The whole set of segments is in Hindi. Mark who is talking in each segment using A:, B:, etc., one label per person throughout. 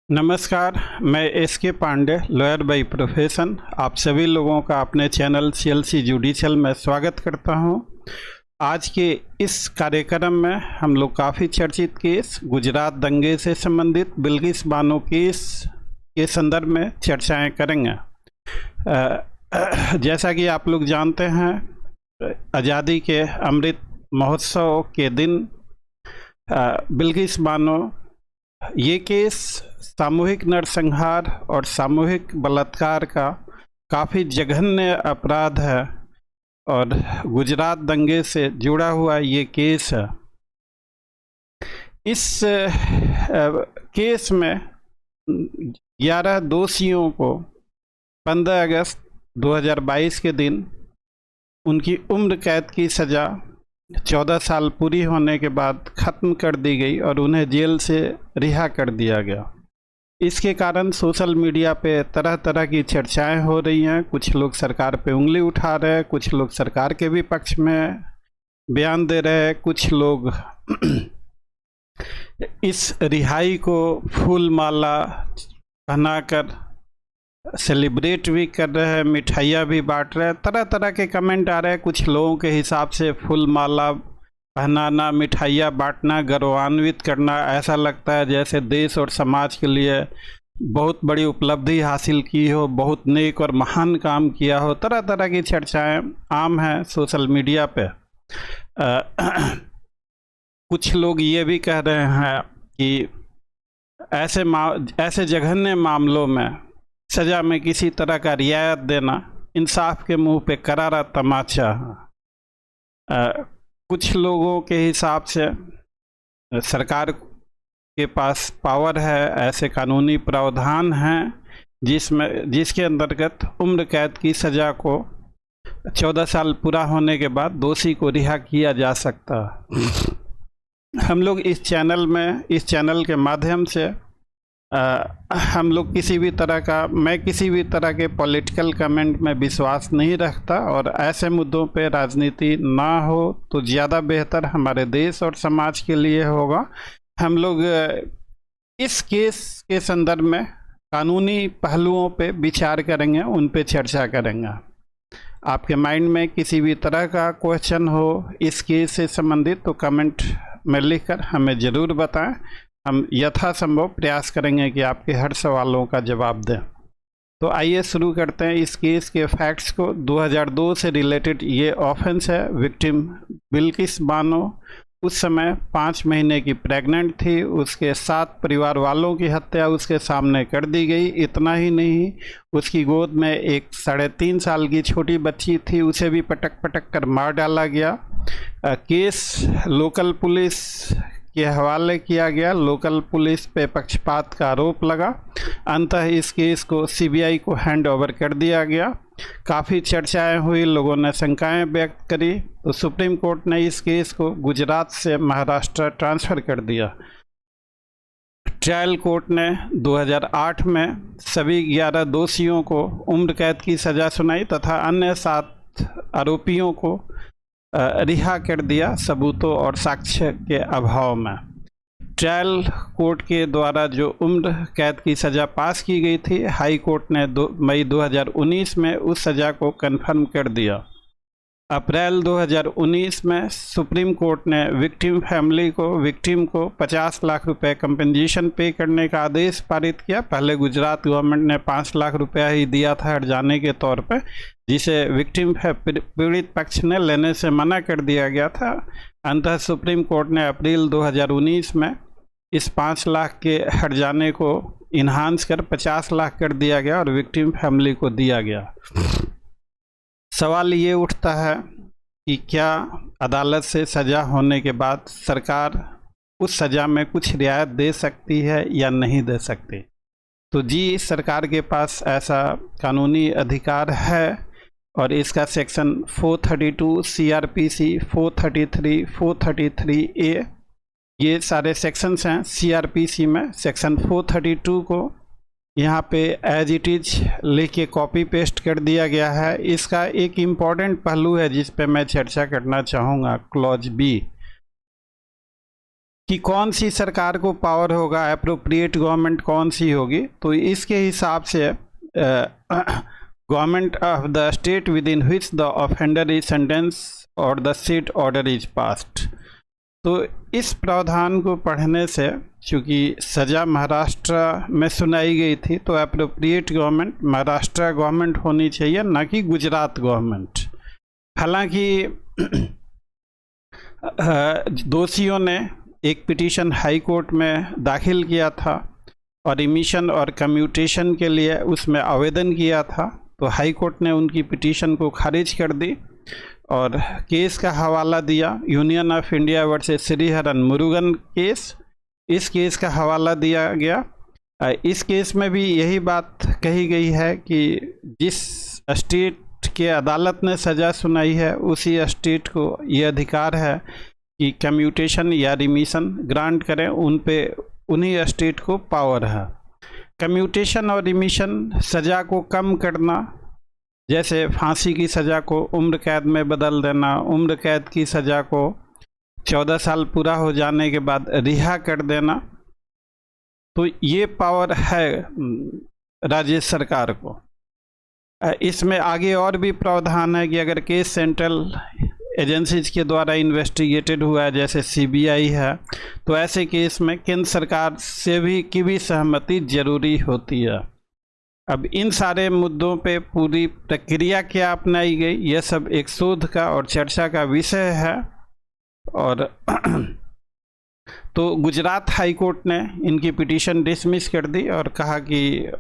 A: नमस्कार, मैं S K. Pandey, lawyer by profession. आप सभी लोगों का अपने चैनल CLC जुडिशियल में स्वागत करता हूं। आज के इस कार्यक्रम में हम लोग काफ़ी चर्चित केस गुजरात दंगे से संबंधित बिल्किस बानो केस के संदर्भ में चर्चाएं करेंगे। जैसा कि आप लोग जानते हैं, आज़ादी के अमृत महोत्सव के दिन बिल्किस बानो ये केस सामूहिक नरसंहार और सामूहिक बलात्कार का काफ़ी जघन्य अपराध है और गुजरात दंगे से जुड़ा हुआ ये केस है। इस केस में 11 दोषियों को 15 अगस्त 2022 के दिन उनकी उम्र कैद की सज़ा 14 साल पूरी होने के बाद ख़त्म कर दी गई और उन्हें जेल से रिहा कर दिया गया। इसके कारण सोशल मीडिया पे तरह तरह की चर्चाएं हो रही हैं। कुछ लोग सरकार पे उंगली उठा रहे हैं, कुछ लोग सरकार के भी पक्ष में बयान दे रहे हैं, कुछ लोग इस रिहाई को फूल माला पहनाकर सेलिब्रेट भी कर रहे हैं, मिठाइयाँ भी बांट रहे हैं। तरह तरह के कमेंट आ रहे हैं। कुछ लोगों के हिसाब से फूल माला पहनाना, मिठाइयाँ बांटना, गौरवान्वित करना, ऐसा लगता है जैसे देश और समाज के लिए बहुत बड़ी उपलब्धि हासिल की हो, बहुत नेक और महान काम किया हो। तरह तरह की चर्चाएं आम हैं सोशल मीडिया पे। कुछ लोग ये भी कह रहे हैं कि ऐसे जघन्य मामलों में सज़ा में किसी तरह का रियायत देना इंसाफ के मुंह पे करारा तमाचा है। कुछ लोगों के हिसाब से सरकार के पास पावर है, ऐसे कानूनी प्रावधान हैं जिसके अंतर्गत उम्र कैद की सज़ा को 14 साल पूरा होने के बाद दोषी को रिहा किया जा सकता है। हम लोग इस चैनल के माध्यम से हम लोग मैं किसी भी तरह के पॉलिटिकल कमेंट में विश्वास नहीं रखता और ऐसे मुद्दों पे राजनीति ना हो तो ज़्यादा बेहतर हमारे देश और समाज के लिए होगा। हम लोग इस केस के संदर्भ में कानूनी पहलुओं पे विचार करेंगे, उन पे चर्चा करेंगे। आपके माइंड में किसी भी तरह का क्वेश्चन हो इस केस से संबंधित तो कमेंट में लिखकर हमें ज़रूर बताएं। हम यथासंभव प्रयास करेंगे कि आपके हर सवालों का जवाब दें। तो आइए शुरू करते हैं इस केस के फैक्ट्स को। 2002 से रिलेटेड ये ऑफेंस है। विक्टिम बिल्किस बानो उस समय 5 महीने की प्रेग्नेंट थी। उसके 7 परिवार वालों की हत्या उसके सामने कर दी गई। इतना ही नहीं, उसकी गोद में एक 3.5 साल की छोटी बच्ची थी, उसे भी पटक पटक कर मार डाला गया। केस लोकल पुलिस के हवाले किया गया। लोकल पुलिस पे पक्षपात का आरोप लगा। अंततः इस केस को CBI को हैंड ओवर कर दिया गया। काफ़ी चर्चाएं हुई, लोगों ने शंकाएं व्यक्त करी, तो सुप्रीम कोर्ट ने इस केस को गुजरात से महाराष्ट्र ट्रांसफ़र कर दिया। ट्रायल कोर्ट ने 2008 में सभी 11 दोषियों को उम्र कैद की सज़ा सुनाई तथा अन्य 7 आरोपियों को रिहा कर दिया सबूतों और साक्ष्य के अभाव में। ट्रायल कोर्ट के द्वारा जो उम्र कैद की सज़ा पास की गई थी, हाई कोर्ट ने मई 2019 में उस सज़ा को कन्फर्म कर दिया। अप्रैल 2019 में सुप्रीम कोर्ट ने विक्टिम को 50 लाख रुपए कंपनसेशन पे करने का आदेश पारित किया। पहले गुजरात गवर्नमेंट ने 5 लाख रुपया ही दिया था हर्जाने जाने के तौर पे, जिसे विक्टिम पीड़ित पक्ष ने लेने से मना कर दिया गया था। अंततः सुप्रीम कोर्ट ने अप्रैल 2019 में इस 5 लाख के हर्जाने को इन्हांस कर 50 लाख कर दिया गया और विक्टिम फैमिली को दिया गया। सवाल ये उठता है कि क्या अदालत से सज़ा होने के बाद सरकार उस सज़ा में कुछ रियायत दे सकती है या नहीं दे सकती? तो जी, सरकार के पास ऐसा कानूनी अधिकार है और इसका सेक्शन 432 CRPC 433 433A ये सारे सेक्शंस हैं। CRPC में सेक्शन 432 को यहाँ पे एज इट इज लिख के कॉपी पेस्ट कर दिया गया है। इसका एक इम्पॉर्टेंट पहलू है जिस पे मैं चर्चा करना चाहूँगा, क्लॉज B, कि कौन सी सरकार को पावर होगा, एप्रोप्रिएट गवर्नमेंट कौन सी होगी, तो इसके हिसाब से government of the state with in which the offender is sentence और the seat order is passed. तो इस प्रावधान को पढ़ने से, चूँकि सज़ा महाराष्ट्र में सुनाई गई थी, तो एप्रोप्रिएट गवर्नमेंट महाराष्ट्र गवर्नमेंट होनी चाहिए, ना कि गुजरात गवर्नमेंट। हालांकि दोषियों ने एक पिटीशन हाई कोर्ट में दाखिल किया था और रिमिशन और कम्यूटेशन के लिए उसमें आवेदन किया था, तो हाई कोर्ट ने उनकी पिटीशन को खारिज कर दी और केस का हवाला दिया union of India versus Sriharan Murugan case. इस केस का हवाला दिया गया। इस केस में भी यही बात कही गई है कि जिस स्टेट के अदालत ने सज़ा सुनाई है उसी स्टेट को ये अधिकार है कि कम्यूटेशन या रिमिशन ग्रांट करें, उन पे उन्हीं स्टेट को पावर है। कम्यूटेशन और रिमिशन सज़ा को कम करना, जैसे फांसी की सज़ा को उम्र कैद में बदल देना, उम्र कैद की सज़ा को 14 साल पूरा हो जाने के बाद रिहा कर देना, तो ये पावर है राज्य सरकार को। इसमें आगे और भी प्रावधान है कि अगर केस सेंट्रल एजेंसीज के द्वारा इन्वेस्टिगेटेड हुआ है, जैसे सीबीआई है, तो ऐसे केस में केंद्र सरकार से भी की भी सहमति जरूरी होती है। अब इन सारे मुद्दों पे पूरी प्रक्रिया क्या अपनाई गई, यह सब एक शोध का और चर्चा का विषय है। और तो गुजरात हाई कोर्ट ने इनकी पिटीशन डिसमिस कर दी और कहा कि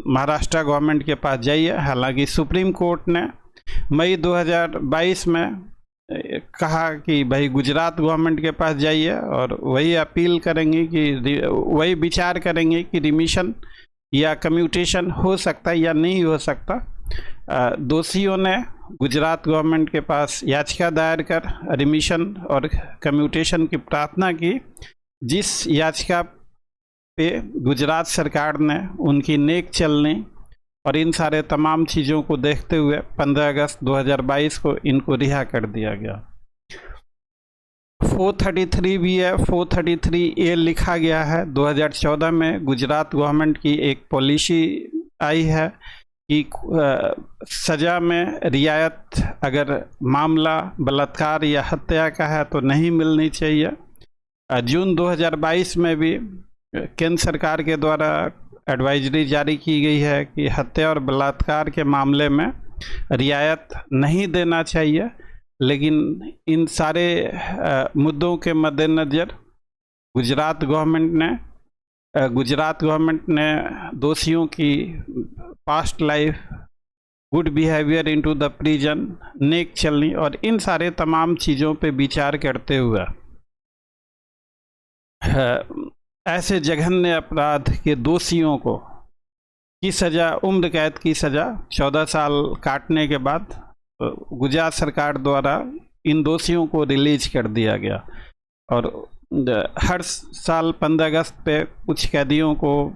A: महाराष्ट्र गवर्नमेंट के पास जाइए। हालांकि सुप्रीम कोर्ट ने मई 2022 में कहा कि भाई गुजरात गवर्नमेंट के पास जाइए और वही अपील करेंगे कि वही विचार करेंगे कि रिमिशन या कम्यूटेशन हो सकता है या नहीं हो सकता। दोषियों ने गुजरात गवर्नमेंट के पास याचिका दायर कर रिमिशन और कम्यूटेशन की प्रार्थना की, जिस याचिका पे गुजरात सरकार ने उनकी नेक चलनी और इन सारे तमाम चीज़ों को देखते हुए 15 अगस्त 2022 को इनको रिहा कर दिया गया। 433 भी है, 433A लिखा गया है। 2014 में गुजरात गवर्नमेंट की एक पॉलिसी आई है कि सज़ा में रियायत अगर मामला बलात्कार या हत्या का है तो नहीं मिलनी चाहिए। जून 2022 में भी केंद्र सरकार के द्वारा एडवाइजरी जारी की गई है कि हत्या और बलात्कार के मामले में रियायत नहीं देना चाहिए। लेकिन इन सारे मुद्दों के मद्देनज़र गुजरात गवर्नमेंट ने दोषियों की past life, good behaviour into the prison, नेक चलनी और इन सारे तमाम चीज़ों पे विचार करते हुए ऐसे जघन्य अपराध के दोषियों को की सज़ा, उम्र कैद की सज़ा 14 साल काटने के बाद गुजरात सरकार द्वारा इन दोषियों को रिलीज कर दिया गया। और हर साल 15 अगस्त पे कुछ कैदियों को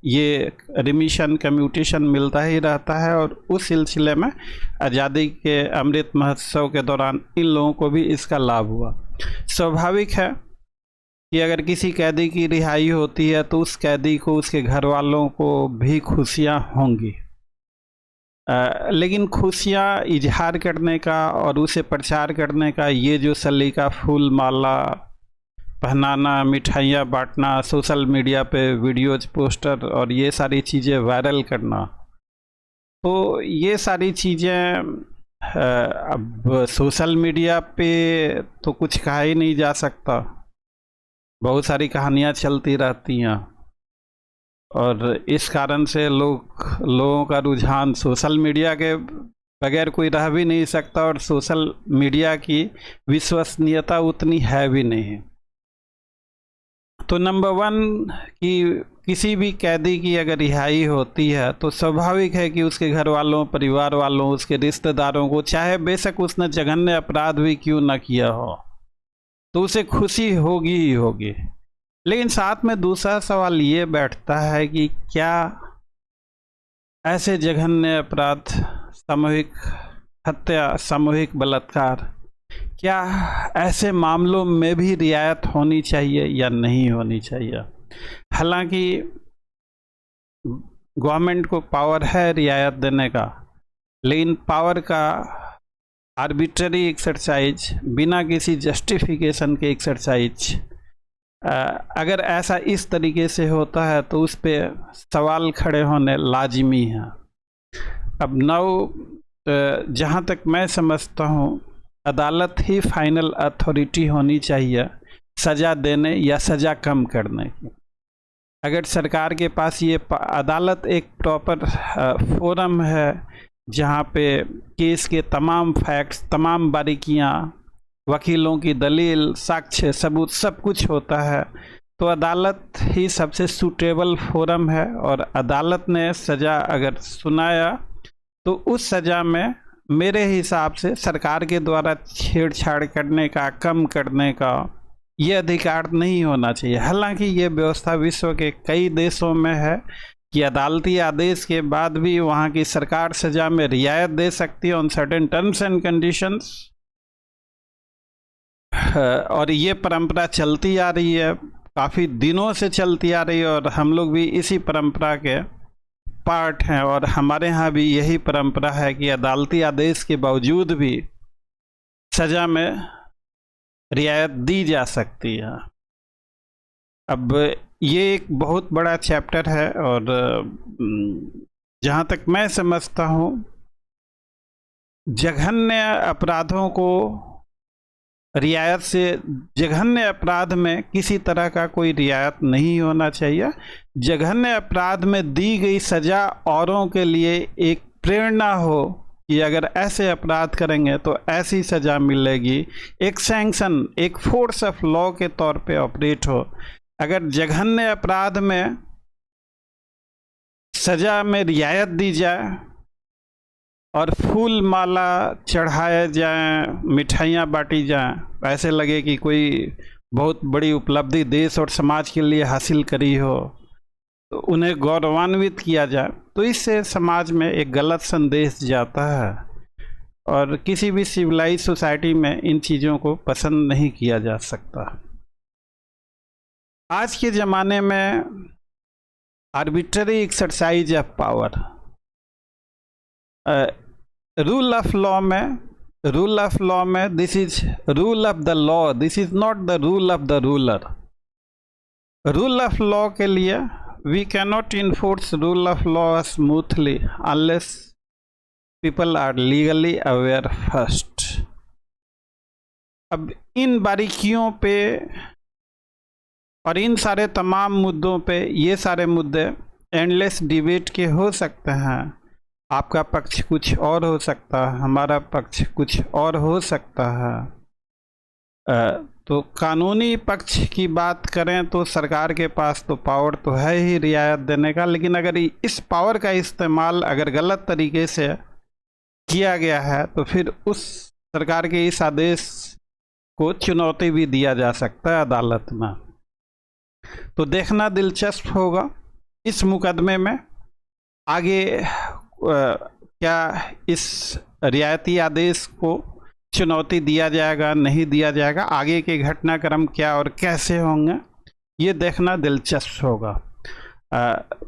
A: ये रिमिशन कम्यूटेशन मिलता ही रहता है और उस सिलसिले में आज़ादी के अमृत महोत्सव के दौरान इन लोगों को भी इसका लाभ हुआ। स्वाभाविक है कि अगर किसी कैदी की रिहाई होती है तो उस कैदी को, उसके घर वालों को भी खुशियां होंगी, लेकिन खुशियां इजहार करने का और उसे प्रचार करने का ये जो सलीका, फूल माला पहनाना, मिठाइयाँ बांटना, सोशल मीडिया पे वीडियोज, पोस्टर और ये सारी चीज़ें वायरल करना, तो ये सारी चीज़ें अब सोशल मीडिया पे तो कुछ कहा ही नहीं जा सकता। बहुत सारी कहानियाँ चलती रहती हैं और इस कारण से लोगों का रुझान सोशल मीडिया के बगैर कोई रह भी नहीं सकता और सोशल मीडिया की विश्वसनीयता उतनी है भी नहीं। तो नंबर 1 कि किसी भी कैदी की अगर रिहाई होती है तो स्वाभाविक है कि उसके घर वालों, परिवार वालों, उसके रिश्तेदारों को, चाहे बेशक उसने जघन्य अपराध भी क्यों न किया हो, तो उसे खुशी होगी ही होगी। लेकिन साथ में दूसरा सवाल ये बैठता है कि क्या ऐसे जघन्य अपराध, सामूहिक हत्या, सामूहिक बलात्कार क्या ऐसे मामलों में भी रियायत होनी चाहिए या नहीं होनी चाहिए? हालांकि गवर्नमेंट को पावर है रियायत देने का, लेकिन पावर का आर्बिट्ररी एक्सरसाइज, बिना किसी जस्टिफिकेशन के एक्सरसाइज, अगर ऐसा इस तरीके से होता है तो उस पर सवाल खड़े होने लाजिमी हैं। अब जहाँ तक मैं समझता हूँ, अदालत ही फाइनल अथॉरिटी होनी चाहिए सज़ा देने या सज़ा कम करने की। अगर सरकार के पास ये अदालत एक प्रॉपर फोरम है जहाँ पे केस के तमाम फैक्ट्स, तमाम बारीकियाँ, वकीलों की दलील, साक्ष्य, सबूत सब कुछ होता है, तो अदालत ही सबसे सूटेबल फोरम है। और अदालत ने सज़ा अगर सुनाया तो उस सज़ा में मेरे हिसाब से सरकार के द्वारा छेड़छाड़ करने का, कम करने का ये अधिकार नहीं होना चाहिए। हालांकि ये व्यवस्था विश्व के कई देशों में है कि अदालती आदेश के बाद भी वहाँ की सरकार सज़ा में रियायत दे सकती है on certain terms and conditions, और ये परंपरा चलती आ रही है, काफ़ी दिनों से चलती आ रही है, और हम लोग भी इसी परंपरा के पार्ट हैं। और हमारे यहाँ भी यही परंपरा है कि अदालती आदेश के बावजूद भी सज़ा में रियायत दी जा सकती है। अब ये एक बहुत बड़ा चैप्टर है, और जहाँ तक मैं समझता हूँ, जघन्य अपराधों को रियायत से, जघन्य अपराध में किसी तरह का कोई रियायत नहीं होना चाहिए। जघन्य अपराध में दी गई सज़ा औरों के लिए एक प्रेरणा हो कि अगर ऐसे अपराध करेंगे तो ऐसी सज़ा मिलेगी, एक सैंक्शन, एक फोर्स ऑफ लॉ के तौर पे ऑपरेट हो। अगर जघन्य अपराध में सज़ा में रियायत दी जाए और फूल माला चढ़ाए जाएं, मिठाइयाँ बांटी जाएं, ऐसे लगे कि कोई बहुत बड़ी उपलब्धि देश और समाज के लिए हासिल करी हो, तो उन्हें गौरवान्वित किया जाए, तो इससे समाज में एक गलत संदेश जाता है, और किसी भी सिविलाइज सोसाइटी में इन चीज़ों को पसंद नहीं किया जा सकता। आज के ज़माने में arbitrary exercise of power, rule of law में this is rule of the law, this is not the rule of the ruler. Rule of law के लिए we cannot enforce rule of law smoothly unless people are legally aware first. अब इन बारीकियों पे और इन सारे तमाम मुद्दों पे, ये सारे मुद्दे एंडलेस डिबेट के हो सकते हैं। आपका पक्ष कुछ और हो सकता है, हमारा पक्ष कुछ और हो सकता है। तो कानूनी पक्ष की बात करें तो सरकार के पास तो पावर तो है ही रियायत देने का, लेकिन अगर इस पावर का इस्तेमाल अगर गलत तरीके से किया गया है तो फिर उस सरकार के इस आदेश को चुनौती भी दिया जा सकता है अदालत में। तो देखना दिलचस्प होगा इस मुकदमे में आगे क्या इस रियायती आदेश को चुनौती दिया जाएगा, नहीं दिया जाएगा, आगे के घटनाक्रम क्या और कैसे होंगे, ये देखना दिलचस्प होगा।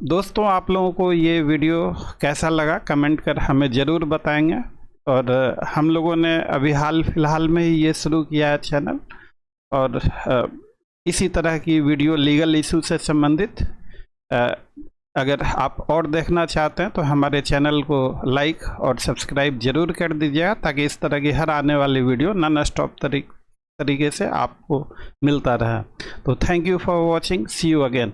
A: दोस्तों, आप लोगों को ये वीडियो कैसा लगा कमेंट कर हमें ज़रूर बताएंगे। और हम लोगों ने अभी हाल फिलहाल में ही ये शुरू किया है चैनल, और इसी तरह की वीडियो लीगल इशू से संबंधित अगर आप और देखना चाहते हैं तो हमारे चैनल को लाइक और सब्सक्राइब जरूर कर दीजिएगा, ताकि इस तरह की हर आने वाली वीडियो नॉन स्टॉप तरीके से आपको मिलता रहे। तो thank you for watching, see you again.